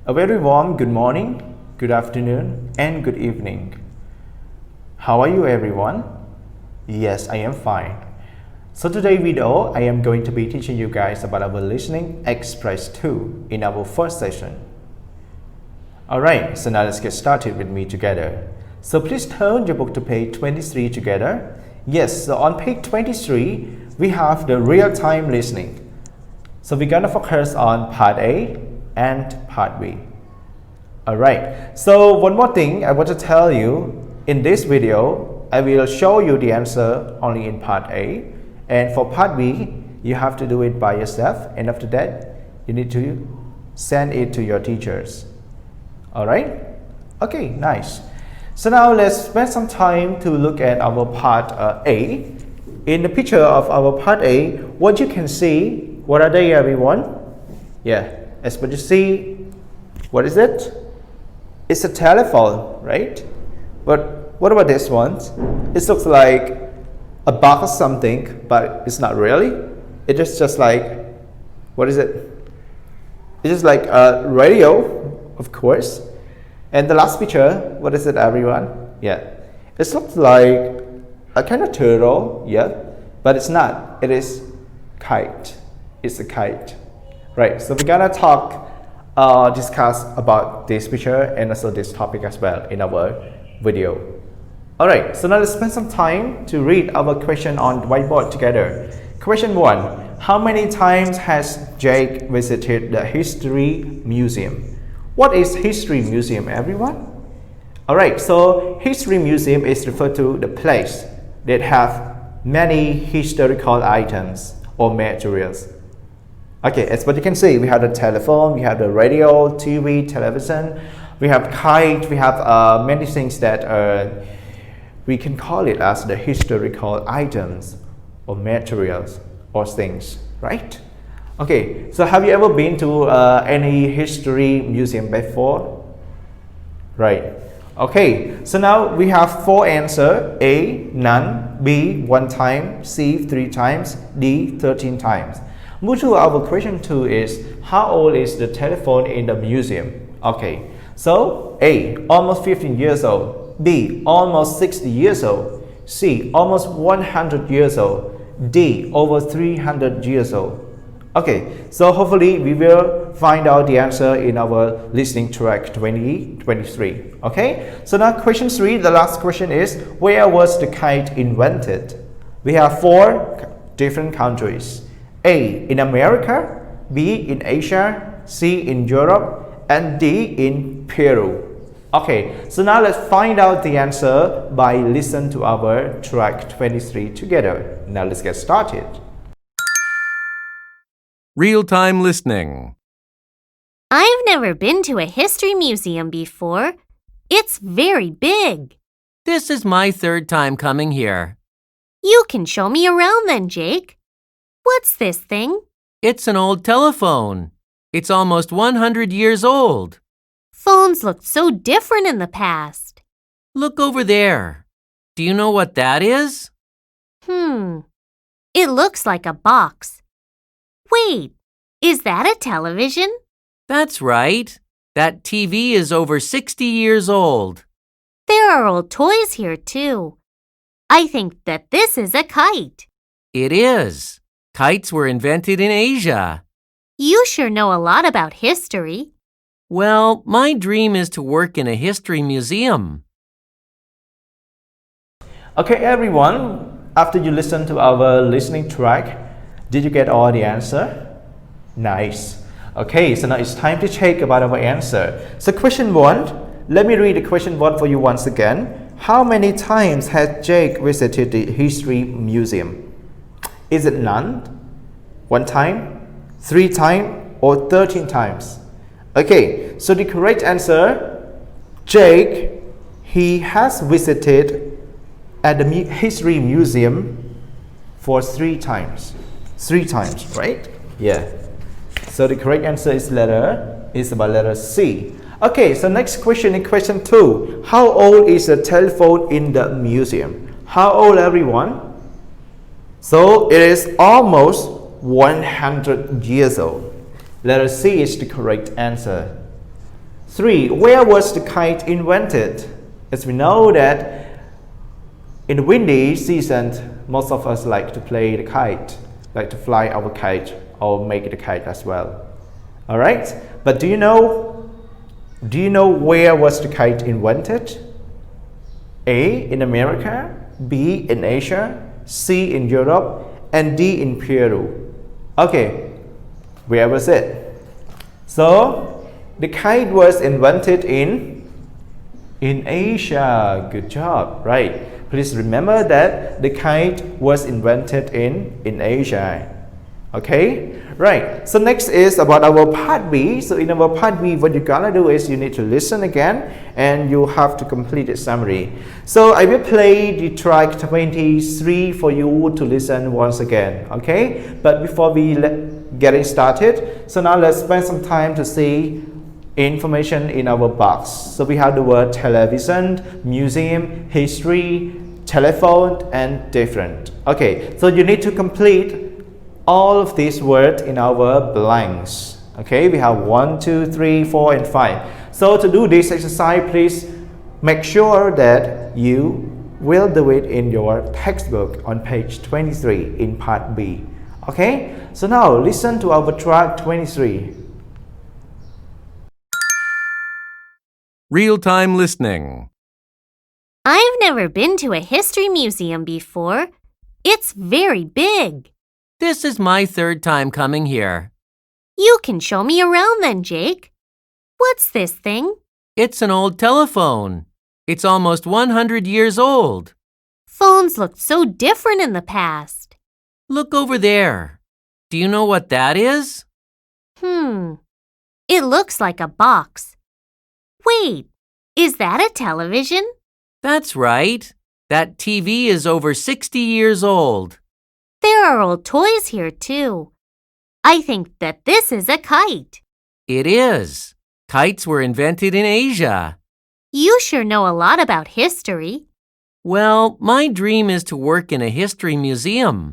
A very warm good morning, good afternoon, and good evening. How are you everyone? Yes, I am fine. So today's video, I am going to be teaching you guys about our listening express 2 in our first session. Alright, so now let's get started with me together. So please turn your book to page 23 together. Yes, so on page 23, we have the real-time listening. So we're gonna focus on part A and part B. Alright, so one more thing I want to tell you. In this video, I will show you the answer only in part A. And for part B, you have to do it by yourself. And after that, you need to send it to your teachers. Alright? Okay, nice. So now let's spend some time to look at our part A. In the picture of our part A, what you can see, what are they everyone? Yeah, as what you see, what is it? It's a telephone, right? But what about this one? It looks like a box or something, but it's not really. It is just like, what is it? It's just like a radio, of course. And the last picture, what is it everyone? Yeah, it looks like a kind of turtle, yeah, but it's not. It is kite. It's a kite, right? So we're gonna discuss about this picture and also this topic as well in our video. Alright, so now let's spend some time to read our question on the whiteboard together. Question 1. How many times has Jake visited the History Museum? What is History Museum, everyone? Alright, so History Museum is referred to the place that have many historical items or materials. Okay, as what you can see, we have the telephone, we have the radio, TV, television, we have kite, we have many things that we can call it as the historical items or materials or things, right? Okay, so have you ever been to any history museum before? Right. Okay, so now we have 4 answers. A, none. B, 1 time. C, 3 times. D, 13 times. Move to our question 2 is, how old is the telephone in the museum? Okay, so A, almost 15 years old. B, almost 60 years old. C, almost 100 years old. D, over 300 years old. Okay, so hopefully we will find out the answer in our listening track 2023. Okay, so now question 3, the last question is, where was the kite invented? We have 4 different countries. A, in America. B, in Asia. C, in Europe. And D, in Peru. Okay, so now let's find out the answer by listening to our track 23 together. Now let's get started. Real-time listening. I've never been to a history museum before. It's very big. This is my 3rd time coming here. You can show me around then, Jake. What's this thing? It's an old telephone. It's almost 100 years old. Phones looked so different in the past. Look over there. Do you know what that is? It looks like a box. Wait, is that a television? That's right. That TV is over 60 years old. There are old toys here too. I think that this is a kite. It is. Kites were invented in Asia. You sure know a lot about history. Well, my dream is to work in a history museum. Okay everyone, after you listen to our listening track, did you get all the answer? Nice. Okay, so now it's time to check about our answer. So question 1, let me read the question 1 for you once again. How many times has Jake visited the History Museum? Is it none, 1 time, 3 times, or 13 times? Okay, so the correct answer, Jake, he has visited at the History Museum for 3 times. 3 times, right? Yeah. So the correct answer is about letter C. Okay, so next question in question 2. How old is the telephone in the museum? How old everyone? So it is almost 100 years old. Letter C is the correct answer. 3. Where was the kite invented? As we know that in the windy season, most of us like to play the kite, like to fly our kite or make the kite as well. Alright, but do you know where was the kite invented? A. In America, B. In Asia, C. In Europe, and D. In Peru. Okay, where was it? So, the kite was invented in Asia. Good job, right? Please remember that the kite was invented in Asia. Okay, right. So next is about our part B. So in our part B, what you're gonna do is you need to listen again and you have to complete the summary. So I will play the track 23 for you to listen once again. Okay, but before we getting started, so now let's spend some time to see information in our box. So we have the word television, museum, history, telephone, and different. Okay, so you need to complete all of these words in our blanks. Okay, we have 1, 2, 3, 4, and 5. So to do this exercise, please make sure that you will do it in your textbook on page 23 in part B. Okay, so now listen to our track 23. Real-time listening. I've never been to a history museum before. It's very big. This is my third time coming here. You can show me around then, Jake. What's this thing? It's an old telephone. It's almost 100 years old. Phones looked so different in the past. Look over there. Do you know what that is? It looks like a box. Wait, is that a television? That's right. That TV is over 60 years old. There are old toys here, too. I think that this is a kite. It is. Kites were invented in Asia. You sure know a lot about history. Well, my dream is to work in a history museum.